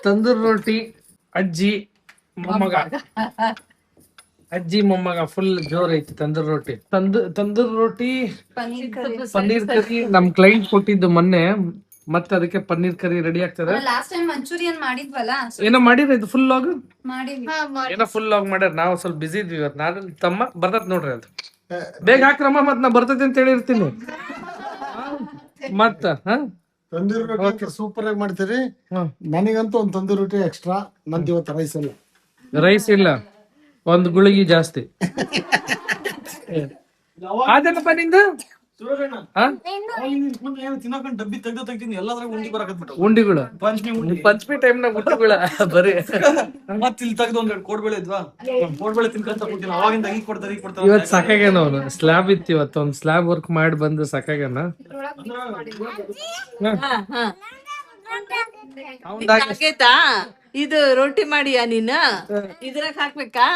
ತಂದೂರ್ ರೋಟಿ ಅಜ್ಜಿ ಮೊಮ್ಮಗ ಫುಲ್ ಜೋರ್ ಐತಿ. ತಂದೂರ್ ರೋಟಿ ತಂದೂರ್ ರೋಟಿ ಪನ್ನೀರ್ ಕರಿ ನಮ್ ಕ್ಲೈಂಟ್ ಕೊಟ್ಟಿದ್ದು ಮೊನ್ನೆ. ಮತ್ತೆ ಅದಕ್ಕೆ ಪನ್ನೀರ್ ಕರಿ ರೆಡಿ ಆಗ್ತದೆ. ಲಾಸ್ಟ್ ಟೈಮ್ ಮಂಚೂರಿಯನ್ ಮಾಡಿದ್ವಲ್ಲ, ಏನೋ ಮಾಡಿರ ಇದು ಫುಲ್ ಲಾಗ್ ಮಾಡಿದ್ವಿ. ಏನೋ ಫುಲ್ ಲಾಗ್ ಮಾಡ್ಯಾರ. ನಾವು ಸ್ವಲ್ಪ ಬಿಸಿ ಇದ್ವಿ ಇವತ್ತು. ನಾನು ತಮ್ಮ ಬರ್ತತ್ ನೋಡ್ರಿ ಅದು ಬೇಗ ಹಾಕ್ರಮ್ಮ. ಮತ್ ನಾ ಬರ್ತೈತಿ ಅಂತ ಹೇಳಿರ್ತೀನಿ. ಮತ್ತ ತಂದೂರಿ ರೊಟ್ಟಿ ಸೂಪರ್ ಆಗಿ ಮಾಡ್ತೀರಿ. ನನಗಂತೂ ಒಂದ್ ತಂದೂರಿ ರೊಟ್ಟಿ ಎಕ್ಸ್ಟ್ರಾ. ನಂದು ಇವತ್ತು ರೈಸ್ ಇಲ್ಲ, ಒಂದ್ ಗುಳಿಗಿ ಜಾಸ್ತಿ. ಅದೇನಪ್ಪ ನಿಂದು ಉಂಡಿಗಳು ಪಂಚಮಿ ಟೈಮ್ನಾಗ ಉಂಡಿಗಳ ಬರೀ ಮತ್ ಇಲ್ಲಿ ತೆಗ್ದು ಒಂದೆರಡು ಕೋಡ್ಬೇಳೆ ಇದ್ವಾ, ಕೋಡ್ಬೇಳೆ ತಿನ್ಕೊಂತ ಕೂತೀನಿ. ಅವಾಗಿಂದ ಈಗ ಕೊಡ್ತಾರೆ ಈಗ ಕೊಡ್ತಾರೆ. ಇವತ್ ಸಾಕಾಗ್ಯಾನ ಅವನು. ಸ್ಲ್ಯಾಬ್ ಇತ್ತು ಇವತ್ತು, ಒಂದ್ ಸ್ಲ್ಯಾಬ್ ವರ್ಕ್ ಮಾಡಿ ಬಂದು ಸಾಕಾಗ್ಯಾನ. ಇದು ರೊಟ್ಟಿ ಮಾಡಿಯಾ ನೀನು? ಇದ್ರಾಗ ಹಾಕ್ಬೇಕಾ?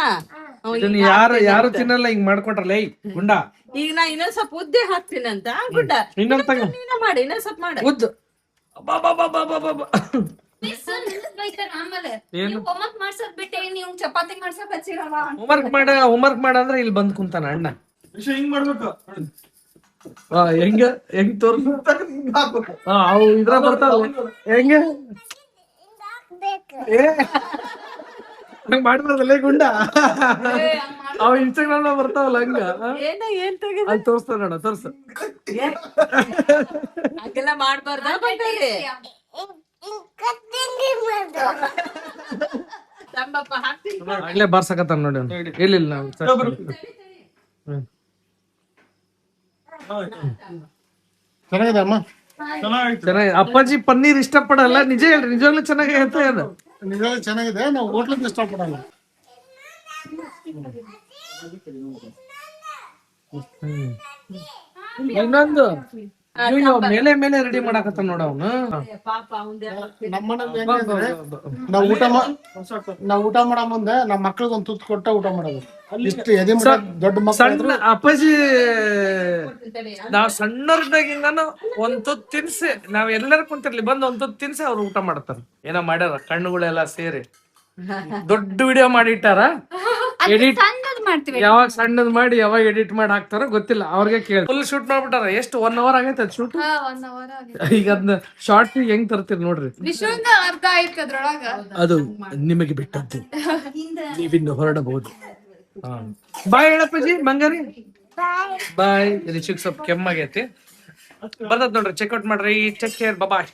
ಯಾರು ತಿನ್ನಲ್ಲ ಹಿಂಗ್ ಮಾಡ್ಕೊಟ್ರಲ್ಲ ಗುಂಡ. ಈಗ ನಾ ಇನ್ನೊಂದ್ ಸ್ವಲ್ಪ ಉದ್ದೆ ಹಾಕ್ತೀನಂತ ಗುಡ್ಡ. ಇನ್ನೊಂದ್ ತಗ ನೀನ ಮಾಡಿ, ಇನ್ನೊಂದ್ ಸ್ವಲ್ಪ ಮಾಡ ಉದ್ದು. ಹೋಮ್ವರ್ಕ್ ಮಾಡ್ಸೋದ್ ಬಿಟ್ಟೆ ನೀವು ಚಪಾತಿ ಮಾಡ್ಸಕ್ ಹಚ್ಚಿರಲ್ಲ. ಹೋಮ್ವರ್ಕ್ ಮಾಡ ಅಂದ್ರೆ ಇಲ್ಲಿ ಬಂದ್ ಕುಂತಾನ ಅಣ್ಣ. ಹಿಂಗ್ ಮಾಡ್ಬೇಕು. ಹೆಂಗ್ ತೋರ್ಸ ಅವು ಇದ್ರ ಬರ್ತಾವ ಹೆಂಗ ಮಾಡ್ಬಾರ್ದಲ್ಲ ಗುಂಡ. ಅವ್ ಇನ್ಸ್ಟಾಗ್ರಾಮ್ ಬರ್ತಾವಲ್ಲ ಹಂಗ ಅಲ್ಲಿ ತೋರ್ಸ್ತಾನ ನೋಡ. ತೋರ್ಸ ಹಂಗೆಲ್ಲ ಮಾಡ್ಬಾರ್ದ. ಅಲ್ಲೇ ಬಾರ್ಸಕತ್ತಾನ ನೋಡಿ. ಇಲ್ಲ ನಾವು ಚೆನ್ನಾಗಿದೆ ಅಮ್ಮ. ಚೆನ್ನಾಗಿ. ಅಪ್ಪಾಜಿ ಪನ್ನೀರ್ ಇಷ್ಟಪಡಲ್ಲ, ನಿಜ ಹೇಳ್ರಿ. ನಿಜವಾಗ್ಲೂ ಚೆನ್ನಾಗಿ ಹೇಳ್ತಾ ಇದೆ. ನಿಜವಾಗ್ಲೂ ಚೆನ್ನಾಗಿದೆ. ನಾವು ಹೋಟ್ಲಲ್ಲಿ ಇಷ್ಟಪಡಲ್ಲ. ಇನ್ನೊಂದು ಮೇಲೆ ಮೇಲೆ ರೆಡಿ ಮಾಡಾಕತ್ತ ನೋಡ ಅವನು. ನಮ್ಮನೇಲಿ ನಾವು ಊಟ ಮಾಡೋ ಮುಂದೆ ನಮ್ಮ ಮಕ್ಳಿಗೆ ಒಂದ್ ತುತ್ತು ಕೊಟ್ಟ ಊಟ ಮಾಡೋದು. ಇಷ್ಟು ಎದೆ ದೊಡ್ಡ ಮಕ್ಕಳು. ಅಪ್ಪಾಜಿ ನಾವ್ ಸಣ್ಣವ್ರದಾಗಿಂದಾನು ಒಂದ್ ತುತ್ತು ತಿನ್ಸಿ, ನಾವ್ ಎಲ್ಲರೂ ಕುಂತಿರ್ಲಿ ಬಂದ್ ಒಂದ್ ತುತ್ತು ತಿನ್ಸಿ ಅವ್ರು ಊಟ ಮಾಡ್ತಾರ. ಏನೋ ಮಾಡ್ಯಾರ ಕಣ್ಣುಗಳೆಲ್ಲ ಸೇರಿ ದೊಡ್ಡ ವಿಡಿಯೋ ಮಾಡಿಟ್ಟಾರ. ಎಡಿಟ್ ಯಾವಾಗ ಸಣ್ಣದ್ ಮಾಡಿ ಯಾವಾಗ ಎಡಿಟ್ ಮಾಡಿ ಹಾಕ್ತಾರ ಗೊತ್ತಿಲ್ಲ. ಅವ್ರಿಗೆ ಕೇಳಿ ಫುಲ್ ಶೂಟ್ ಮಾಡ್ಬಿಟ್ಟಾರ. ಎಷ್ಟು 1 hour ಆಗೈತೆ ಅದ್ ಶೂಟ್. ಈಗ ಅದನ್ನ ಶಾರ್ಟ್ ಹೆಂಗ್ ತರ್ತೀರಿ ನೋಡ್ರಿ. ಅದು ನಿಮಗೆ ಬಿಟ್ಟದ್ದು, ನೀವಿನ್ನು ಹೊರಡಬಹುದು. ಬಾಯ್ ಹೇಳಪ್ಪಜಿ ಬಂಗಾರಿ. ಬಾಯ್. ರಿಷಿಕ್ ಸ್ವಲ್ಪ ಕೆಮ್ಮಾಗೈತಿ. ಬರ್ತದ ನೋಡ್ರಿ. ಚೆಕ್ಔಟ್ ಮಾಡ್ರಿ. Take care. ಬಾಯ್.